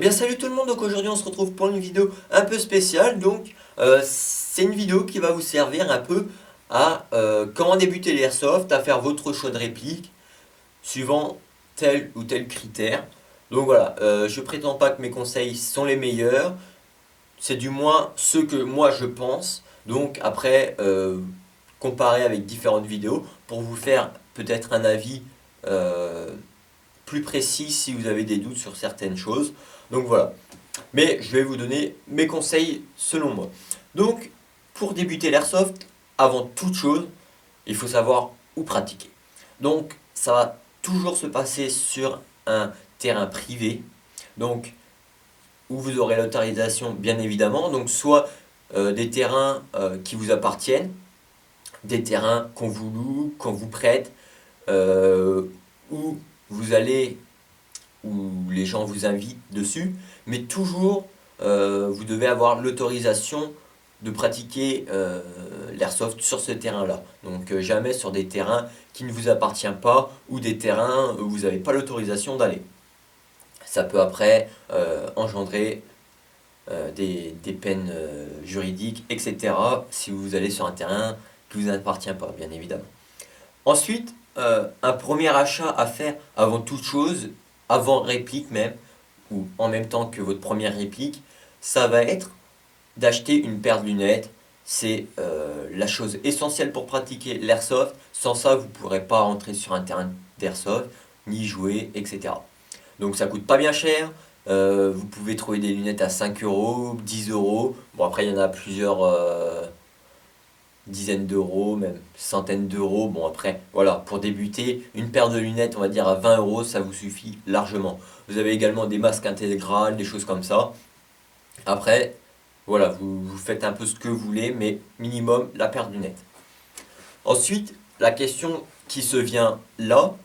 bien salut tout le monde, donc aujourd'hui on se retrouve pour une vidéo un peu spéciale. C'est une vidéo qui va vous servir un peu à comment débuter l'airsoft, à faire votre choix de réplique suivant tel ou tel critère. Donc voilà, je prétends pas que mes conseils sont les meilleurs, c'est du moins ce que moi je pense. Donc après, comparer avec différentes vidéos pour vous faire peut-être un avis euh, plus précis si vous avez des doutes sur certaines choses. Donc voilà. Mais je vais vous donner mes conseils selon moi. Donc, pour débuter l'airsoft, avant toute chose, il faut savoir où pratiquer. Donc, ça va toujours se passer sur un terrain privé. Donc, où vous aurez l'autorisation, bien évidemment. Donc, soit des terrains qui vous appartiennent, des terrains qu'on vous loue, qu'on vous prête, où vous allez où les gens vous invitent dessus, mais toujours vous devez avoir l'autorisation de pratiquer l'airsoft sur ce terrain-là. Donc jamais sur des terrains qui ne vous appartiennent pas ou des terrains où vous n'avez pas l'autorisation d'aller. Ça peut après engendrer des peines juridiques, etc. si vous allez sur un terrain qui ne vous appartient pas, bien évidemment. Ensuite, un premier achat à faire avant toute chose, avant réplique même, ou en même temps que votre première réplique, ça va être d'acheter une paire de lunettes. C'est la chose essentielle pour pratiquer l'airsoft. Sans ça, vous ne pourrez pas rentrer sur un terrain d'airsoft, ni jouer, etc. Donc ça coûte pas bien cher. Vous pouvez trouver des lunettes à 5 euros, 10 euros. Bon, après, il y en a plusieurs dizaines d'euros, même centaines d'euros. Bon, après, voilà, pour débuter, une paire de lunettes, on va dire à 20 euros, ça vous suffit largement. Vous avez également des masques intégrales, des choses comme ça. Après, voilà, vous faites un peu ce que vous voulez, mais minimum la paire de lunettes. Ensuite, la question qui se vient là,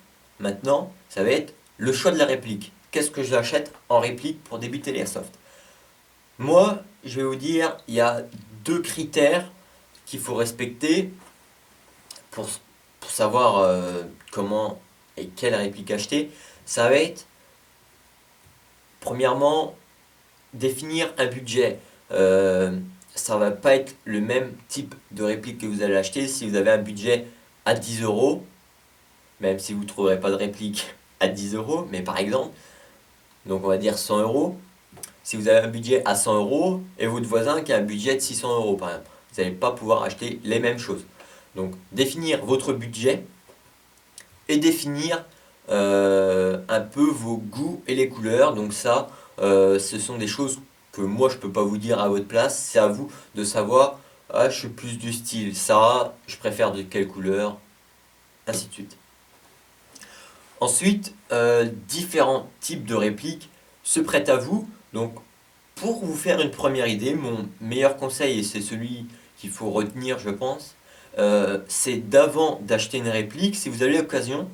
maintenant, ça va être le choix de la réplique. Qu'est-ce que j'achète en réplique pour débuter l'airsoft? Moi, je vais vous dire, il y a deux critères qu'il faut respecter pour savoir comment et quelle réplique acheter. Ça va être, premièrement, définir un budget. Ça va pas être le même type de réplique que vous allez acheter si vous avez un budget à 10 euros, même si vous ne trouverez pas de réplique à 10 euros, mais par exemple, donc on va dire 100 euros. Si vous avez un budget à 100 euros et votre voisin qui a un budget de 600 euros par exemple, vous n'allez pas pouvoir acheter les mêmes choses. Donc définir votre budget et définir un peu vos goûts et les couleurs. Donc ça, ce sont des choses que moi je peux pas vous dire à votre place. C'est à vous de savoir, ah, je suis plus du style ça, je préfère de quelle couleur, ainsi de suite. Ensuite, différents types de répliques se prêtent à vous. Donc pour vous faire une première idée, mon meilleur conseil, et c'est celui qu'il faut retenir je pense, c'est d'avant d'acheter une réplique, si vous avez l'occasion,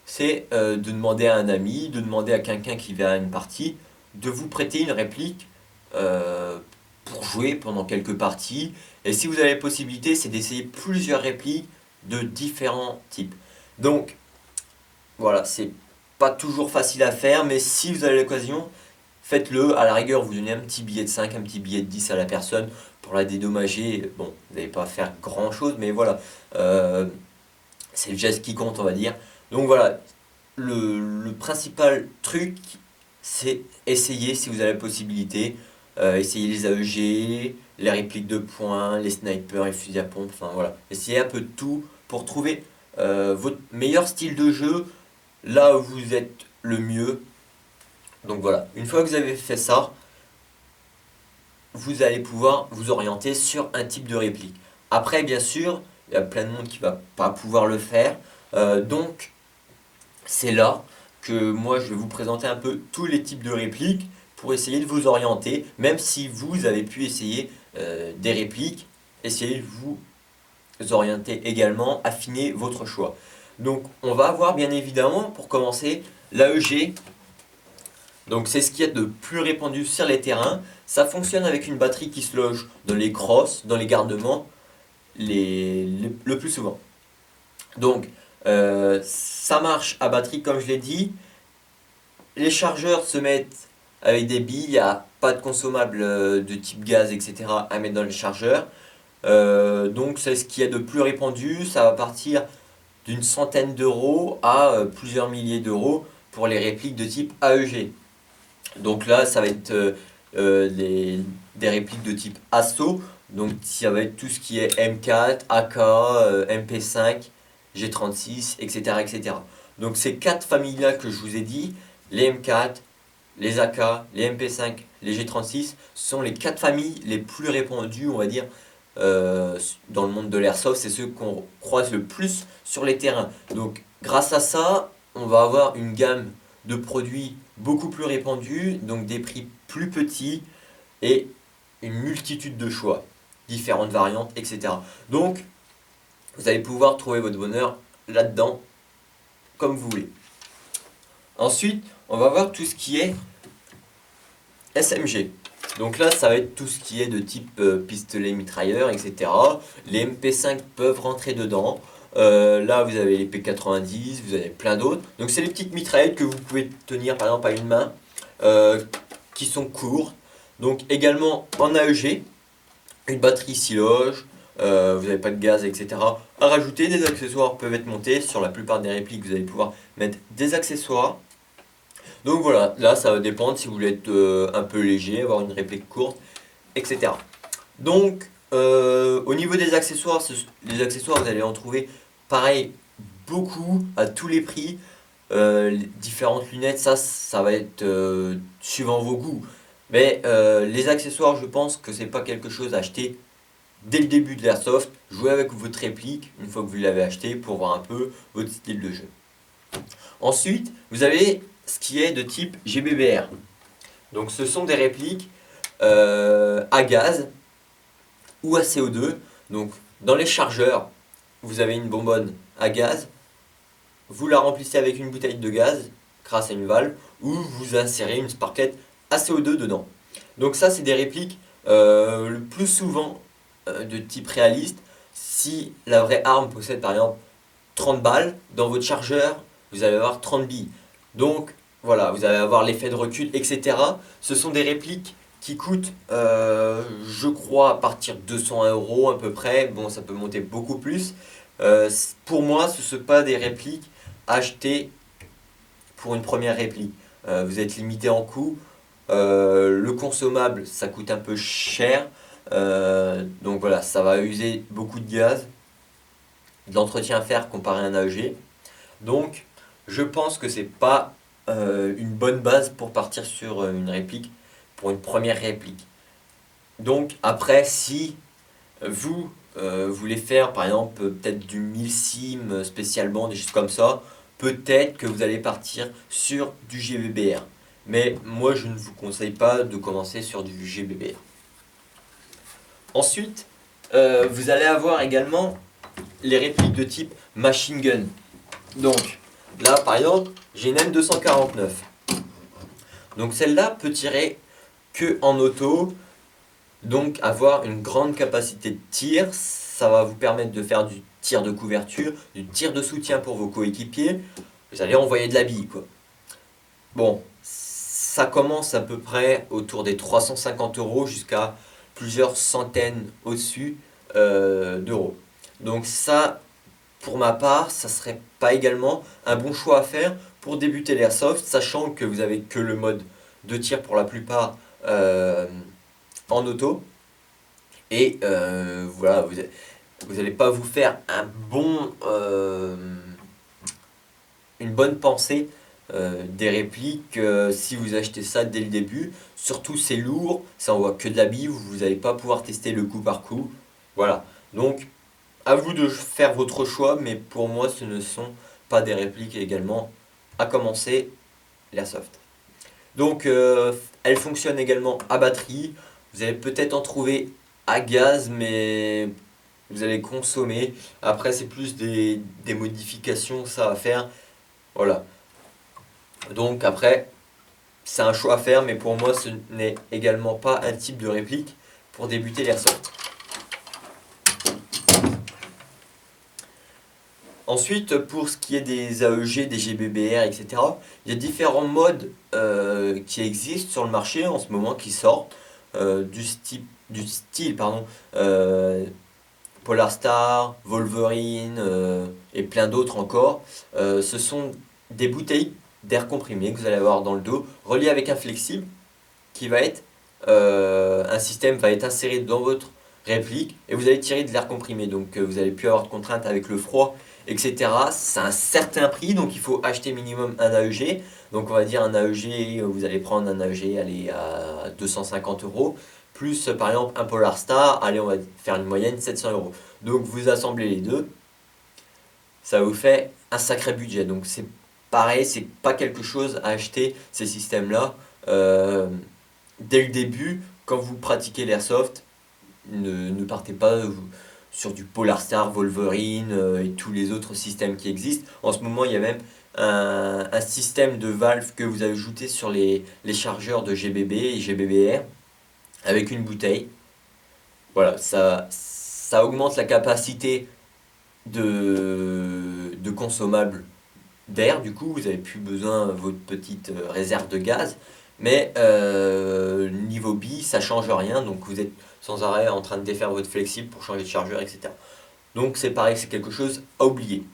c'est de demander à un ami, de demander à quelqu'un qui va à une partie, de vous prêter une réplique euh, pour jouer pendant quelques parties. Et si vous avez la possibilité, c'est d'essayer plusieurs répliques de différents types. Donc voilà, c'est pas toujours facile à faire, mais si vous avez l'occasion, faites-le. À la rigueur, vous donnez un petit billet de 5, un petit billet de 10 à la personne pour la dédommager. Bon, vous n'allez pas faire grand-chose, mais voilà. Euh, c'est le geste qui compte, on va dire. Donc voilà, le principal truc, c'est essayer si vous avez la possibilité. Essayez les AEG, les répliques de points, les snipers, les fusils à pompe, enfin voilà. Essayez un peu de tout pour trouver votre meilleur style de jeu, là où vous êtes le mieux. Donc voilà, une fois que vous avez fait ça, vous allez pouvoir vous orienter sur un type de réplique. Après, bien sûr, il y a plein de monde qui va pas pouvoir le faire. Donc, c'est là que moi, je vais vous présenter un peu tous les types de répliques pour essayer de vous orienter. Même si vous avez pu essayer des répliques, essayez de vous orienter également, affiner votre choix. Donc, on va avoir bien évidemment, pour commencer, l'AEG. Donc c'est ce qu'il y a de plus répandu sur les terrains. Ça fonctionne avec une batterie qui se loge dans les crosses, dans les gardements, le plus souvent. Donc ça marche à batterie comme je l'ai dit. Les chargeurs se mettent avec des billes, il n'y a pas de consommables de type gaz, etc. à mettre dans les chargeurs. Donc c'est ce qu'il y a de plus répandu, ça va partir d'une centaine d'euros à plusieurs milliers d'euros pour les répliques de type AEG. Donc là, ça va être des répliques de type ASSO. Donc ça va être tout ce qui est M4, AK, MP5, G36, etc., etc. Donc ces quatre familles-là que je vous ai dit, les M4, les AK, les MP5, les G36, sont les quatre familles les plus répandues, on va dire, dans le monde de l'airsoft. C'est ceux qu'on croise le plus sur les terrains. Donc grâce à ça, on va avoir une gamme de produits beaucoup plus répandus, donc des prix plus petits et une multitude de choix, différentes variantes, etc. Donc vous allez pouvoir trouver votre bonheur là-dedans comme vous voulez. Ensuite, on va voir tout ce qui est SMG. Donc là, ça va être tout ce qui est de type pistolet mitrailleur, etc. Les MP5 peuvent rentrer dedans. Là, vous avez les P90, vous avez plein d'autres. Donc c'est les petites mitraillettes que vous pouvez tenir par exemple à une main, qui sont courtes. Donc également en AEG, une batterie 6 loges, vous n'avez pas de gaz, etc. À rajouter, des accessoires peuvent être montés. Sur la plupart des répliques, vous allez pouvoir mettre des accessoires. Donc voilà, là ça va dépendre si vous voulez être un peu léger, avoir une réplique courte, etc. Donc au niveau des accessoires, les accessoires vous allez en trouver pareil beaucoup à tous les prix. Les différentes lunettes, ça va être suivant vos goûts. Mais les accessoires, je pense que c'est pas quelque chose à acheter dès le début de l'airsoft. Jouez avec votre réplique une fois que vous l'avez acheté pour voir un peu votre style de jeu. Ensuite, vous avez ce qui est de type GBBR. Donc ce sont des répliques à gaz ou à CO2. Donc dans les chargeurs, vous avez une bonbonne à gaz, vous la remplissez avec une bouteille de gaz grâce à une valve, ou vous insérez une sparklette à CO2 dedans. Donc ça, c'est des répliques le plus souvent de type réaliste. Si la vraie arme possède par exemple 30 balles, dans votre chargeur, vous allez avoir 30 billes. Donc voilà, vous allez avoir l'effet de recul, etc. Ce sont des répliques qui coûtent, je crois, à partir de 200 euros à peu près. Bon, ça peut monter beaucoup plus. Pour moi, ce ne sont pas des répliques achetées pour une première réplique. Vous êtes limité en coût. Le consommable, ça coûte un peu cher. Donc voilà, ça va user beaucoup de gaz, de l'entretien à faire comparé à un AEG. Donc, je pense que c'est pas une bonne base pour partir sur une réplique, pour une première réplique. Donc, après, si vous voulez faire par exemple peut-être du milsim spécialement, des choses comme ça, peut-être que vous allez partir sur du GBBR. Mais moi, je ne vous conseille pas de commencer sur du GBBR. Ensuite, vous allez avoir également les répliques de type machine gun. Donc, là, par exemple, j'ai une M249. Donc, celle-là peut tirer que en auto, donc avoir une grande capacité de tir. Ça va vous permettre de faire du tir de couverture, du tir de soutien pour vos coéquipiers. Vous allez envoyer de la bille, quoi. Bon, ça commence à peu près autour des 350 euros jusqu'à plusieurs centaines au-dessus d'euros. Donc ça, pour ma part, ça serait pas également un bon choix à faire pour débuter l'airsoft, sachant que vous avez que le mode de tir pour la plupart en auto. Et voilà, vous n'allez pas vous faire une bonne pensée des répliques si vous achetez ça dès le début. Surtout c'est lourd, ça envoie que de la bille, vous n'allez pas pouvoir tester le coup par coup. Voilà, donc à vous de faire votre choix, mais pour moi ce ne sont pas des répliques également à commencer l'airsoft. Donc elle fonctionne également à batterie, vous allez peut-être en trouver à gaz, mais vous allez consommer. Après c'est plus des modifications ça à faire. Voilà. Donc après, c'est un choix à faire, mais pour moi, ce n'est également pas un type de réplique pour débuter l'airsoft. Ensuite, pour ce qui est des AEG, des GBBR, etc., il y a différents modes qui existent sur le marché en ce moment qui sortent du style pardon, euh, Polar Star, Wolverine et plein d'autres encore. Ce sont des bouteilles d'air comprimé que vous allez avoir dans le dos, reliées avec un flexible qui va être un système va être inséré dans votre réplique et vous allez tirer de l'air comprimé. Donc vous allez plus avoir de contraintes avec le froid, etc. C'est un certain prix, donc il faut acheter minimum un AEG. Donc on va dire un AEG, vous allez prendre un AEG allez, à 250 euros, plus par exemple un Polar Star, allez on va faire une moyenne 700 euros. Donc vous assemblez les deux, ça vous fait un sacré budget. Donc c'est pareil, c'est pas quelque chose à acheter ces systèmes-là. Euh, Dès le début, quand vous pratiquez l'airsoft, ne partez pas sur du Polar Star, Wolverine et tous les autres systèmes qui existent. En ce moment, il y a même un système de valve que vous ajoutez sur les chargeurs de GBB et GBBR avec une bouteille. Voilà, ça augmente la capacité de consommables d'air, du coup, vous n'avez plus besoin de votre petite réserve de gaz. Mais niveau bi, ça change rien, donc vous êtes sans arrêt en train de défaire votre flexible pour changer de chargeur, etc. Donc c'est pareil, c'est quelque chose à oublier.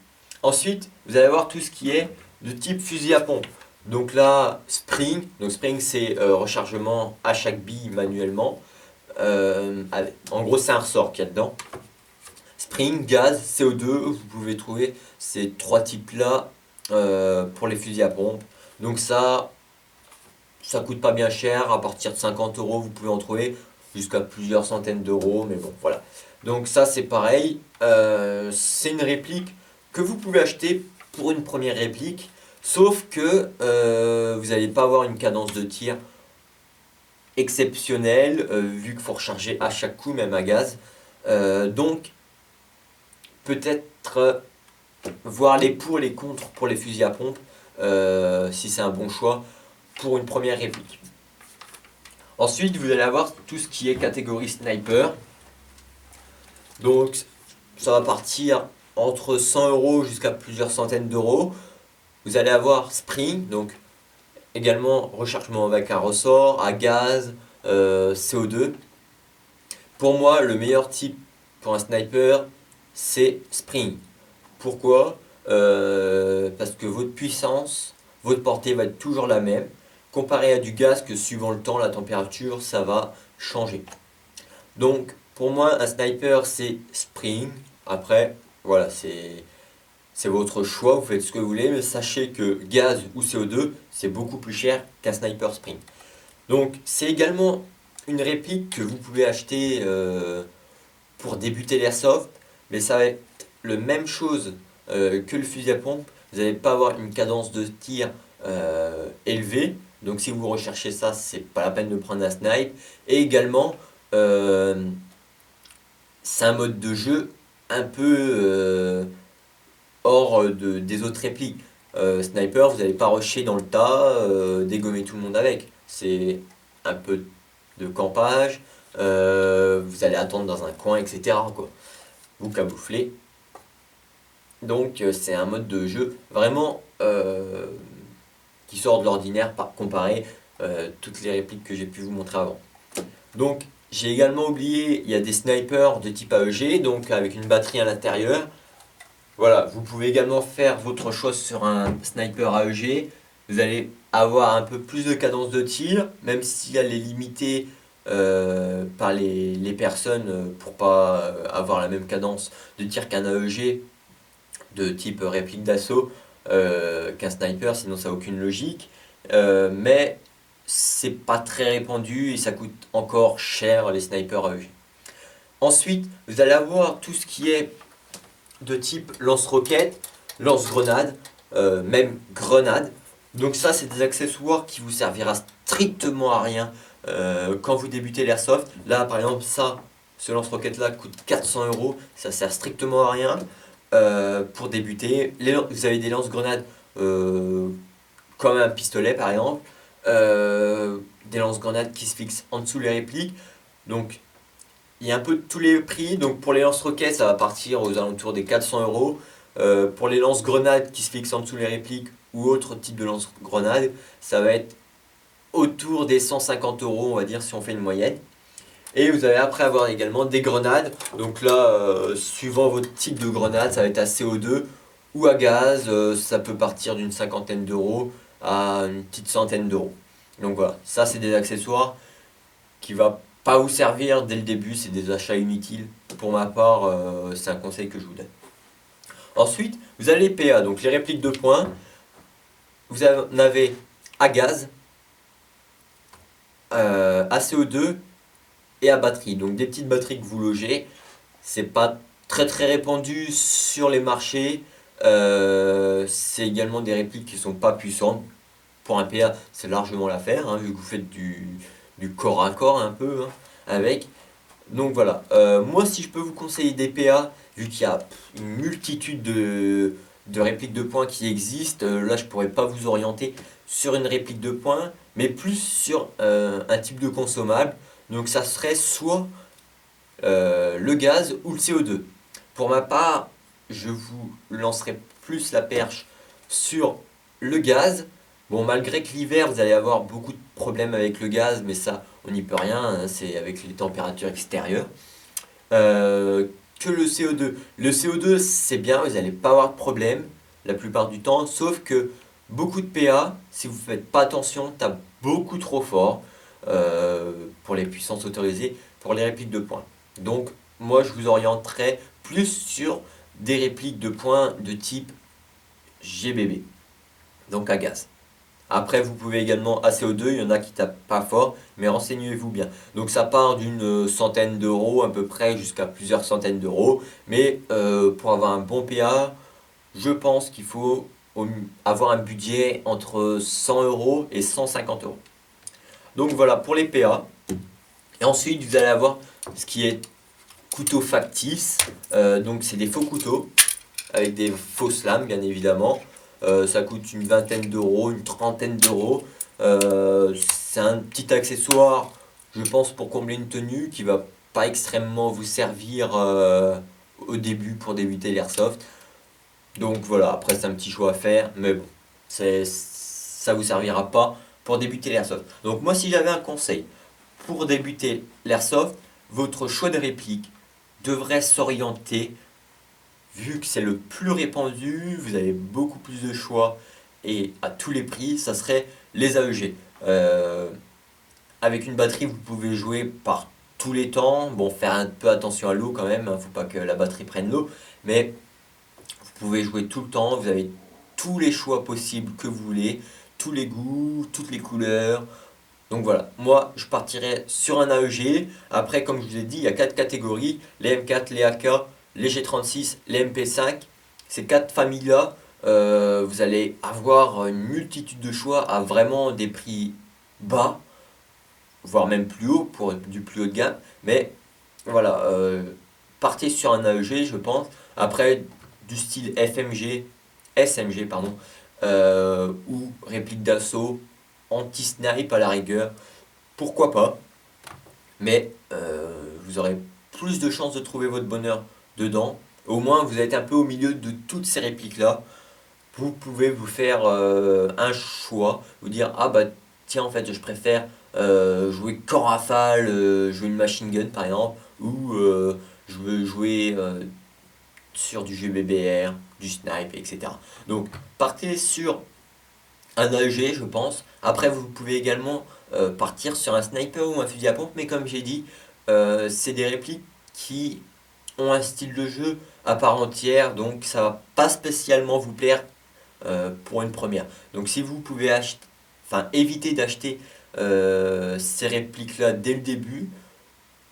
Ensuite, vous allez avoir tout ce qui est de type fusil à pompe. Donc là, spring. Donc spring, c'est rechargement à chaque bille manuellement. En gros, c'est un ressort qu'il y a dedans. Spring, gaz, CO2, vous pouvez trouver ces trois types-là pour les fusils à pompe. Donc ça coûte pas bien cher, à partir de 50 euros vous pouvez en trouver jusqu'à plusieurs centaines d'euros, mais bon voilà. Donc ça c'est pareil, c'est une réplique que vous pouvez acheter pour une première réplique, sauf que vous n'allez pas avoir une cadence de tir exceptionnelle, vu qu'il faut recharger à chaque coup, même à gaz. Donc peut-être voir les pour et les contre pour les fusils à pompe, si c'est un bon choix pour une première réplique. Ensuite, vous allez avoir tout ce qui est catégorie sniper. Donc, ça va partir entre 100 euros jusqu'à plusieurs centaines d'euros. Vous allez avoir spring, donc également rechargement avec un ressort, à gaz, CO2. Pour moi, le meilleur type pour un sniper, c'est spring. Pourquoi? Parce que votre puissance, votre portée va être toujours la même. Comparé à du gaz que suivant le temps, la température, ça va changer. Donc pour moi, un sniper, c'est spring. Après, voilà, c'est votre choix, vous faites ce que vous voulez, mais sachez que gaz ou CO2, c'est beaucoup plus cher qu'un sniper spring. Donc c'est également une réplique que vous pouvez acheter pour débuter l'airsoft, mais ça va être la même chose que le fusil à pompe. Vous n'allez pas avoir une cadence de tir élevée, donc si vous recherchez ça, c'est pas la peine de prendre un snipe. Et également, euh, c'est un mode de jeu un peu hors des autres répliques. Sniper, vous n'allez pas rusher dans le tas, dégommer tout le monde avec. C'est un peu de campage, vous allez attendre dans un coin, etc. quoi. Vous camouflez. Donc c'est un mode de jeu vraiment qui sort de l'ordinaire par comparer toutes les répliques que j'ai pu vous montrer avant. Donc j'ai également oublié, il y a des snipers de type AEG, donc avec une batterie à l'intérieur. Voilà, vous pouvez également faire votre choix sur un sniper AEG. Vous allez avoir un peu plus de cadence de tir, même si elle est limitée par les personnes pour pas avoir la même cadence de tir qu'un AEG de type réplique d'assaut qu'un sniper, sinon ça n'a aucune logique. Mais c'est pas très répandu et ça coûte encore cher les snipers AEG. Ensuite, vous allez avoir tout ce qui est de type lance-roquette, lance-grenade, même grenade. Donc ça, c'est des accessoires qui vous servira strictement à rien quand vous débutez l'airsoft. Là, par exemple, ce lance-roquette-là coûte 400 euros, ça sert strictement à rien pour débuter. Vous avez des lance-grenades comme un pistolet, par exemple, des lance-grenades qui se fixent en dessous les répliques. Donc il y a un peu de tous les prix. Donc pour les lance-roquettes, ça va partir aux alentours des 400 euros. Pour les lance-grenades qui se fixent en dessous les répliques ou autre type de lance-grenades, ça va être autour des 150 €, on va dire, si on fait une moyenne. Et vous allez après avoir également des grenades. Donc là, suivant votre type de grenade, ça va être à CO2 ou à gaz. Ça peut partir d'une cinquantaine d'euros à une petite centaine d'euros. Donc voilà, ça c'est des accessoires qui va pas vous servir dès le début, c'est des achats inutiles. Pour ma part, c'est un conseil que je vous donne. Ensuite, vous avez les PA, donc les répliques de points. Vous en avez à gaz, à CO2 et à batterie. Donc des petites batteries que vous logez. C'est pas très très répandu sur les marchés. C'est également des répliques qui sont pas puissantes. Pour un PA, c'est largement l'affaire, hein, vu que vous faites du corps à corps un peu, hein, avec. Donc voilà, moi si je peux vous conseiller des PA, vu qu'il y a une multitude de répliques de points qui existent, là je pourrais pas vous orienter sur une réplique de points, mais plus sur un type de consommable. Donc ça serait soit le gaz ou le CO2. Pour ma part, je vous lancerai plus la perche sur le gaz. Bon, malgré que l'hiver, vous allez avoir beaucoup de problèmes avec le gaz, mais ça, on n'y peut rien, hein, c'est avec les températures extérieures. Euh, que le CO2. Le CO2, c'est bien, vous n'allez pas avoir de problème la plupart du temps, sauf que beaucoup de PA, si vous ne faites pas attention, tape beaucoup trop fort pour les puissances autorisées, pour les répliques de points. Donc, moi, je vous orienterai plus sur des répliques de points de type GBB, donc à gaz. Après, vous pouvez également à CO2, il y en a qui tapent pas fort, mais renseignez-vous bien. Donc ça part d'une centaine d'euros à peu près jusqu'à plusieurs centaines d'euros. Mais pour avoir un bon PA, je pense qu'il faut avoir un budget entre 100 € et 150 €. Donc voilà pour les PA. Et ensuite, vous allez avoir ce qui est couteau factice. Donc c'est des faux couteaux avec des fausses lames, bien évidemment. Ça coûte une vingtaine d'euros, une trentaine d'euros. C'est un petit accessoire, je pense, pour combler une tenue qui va pas extrêmement vous servir au début pour débuter l'airsoft. Donc voilà, après c'est un petit choix à faire, mais bon, ça vous servira pas pour débuter l'airsoft. Donc moi, si j'avais un conseil pour débuter l'airsoft, votre choix de réplique devrait s'orienter. Vu que c'est le plus répandu, vous avez beaucoup plus de choix et à tous les prix, ça serait les AEG. Avec une batterie, vous pouvez jouer par tous les temps. Bon, faire un peu attention à l'eau quand même, hein, faut pas que la batterie prenne l'eau, mais vous pouvez jouer tout le temps. Vous avez tous les choix possibles que vous voulez, tous les goûts, toutes les couleurs. Donc voilà, moi je partirais sur un AEG. Après, comme je vous ai dit, il y a 4 catégories, les M4, les AK, les G36, les MP5. Ces 4 familles-là, vous allez avoir une multitude de choix à vraiment des prix bas, voire même plus haut pour du plus haut de gamme. Mais voilà, partez sur un AEG, je pense. Après, du style FMG, SMG, pardon, ou réplique d'assaut, anti-snipe à la rigueur, pourquoi pas. Mais vous aurez plus de chances de trouver votre bonheur dedans. Au moins, vous êtes un peu au milieu de toutes ces répliques-là. Vous pouvez vous faire un choix, vous dire ah bah tiens en fait je préfère jouer corps rafale, jouer une machine gun par exemple, ou je veux jouer sur du GBBR, du snipe, etc. Donc partez sur un AEG je pense. Après vous pouvez également partir sur un sniper ou un fusil à pompe, mais comme j'ai dit, c'est des répliques qui ont un style de jeu à part entière, donc ça va pas spécialement vous plaire pour une première. Donc si vous pouvez acheter, enfin éviter d'acheter ces répliques-là dès le début,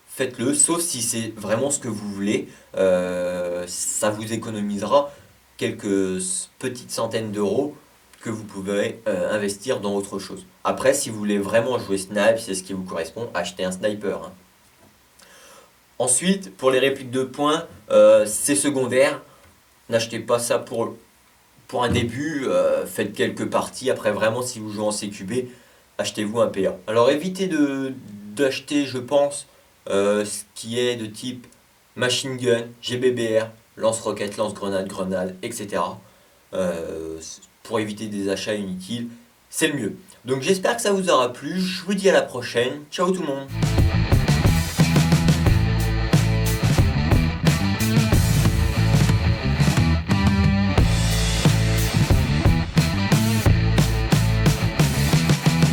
faites-le, sauf si c'est vraiment ce que vous voulez. Ça vous économisera quelques petites centaines d'euros que vous pouvez investir dans autre chose. Après, si vous voulez vraiment jouer snipe, c'est ce qui vous correspond, achetez un sniper, hein. Ensuite, pour les répliques de points, c'est secondaire. N'achetez pas ça pour un début, faites quelques parties. Après, vraiment, si vous jouez en CQB, achetez-vous un PA. Alors, évitez d'acheter, je pense, ce qui est de type machine gun, GBBR, lance-roquettes, lance-grenades, grenades, etc. Pour éviter des achats inutiles, c'est le mieux. Donc j'espère que ça vous aura plu, je vous dis à la prochaine, ciao tout le monde!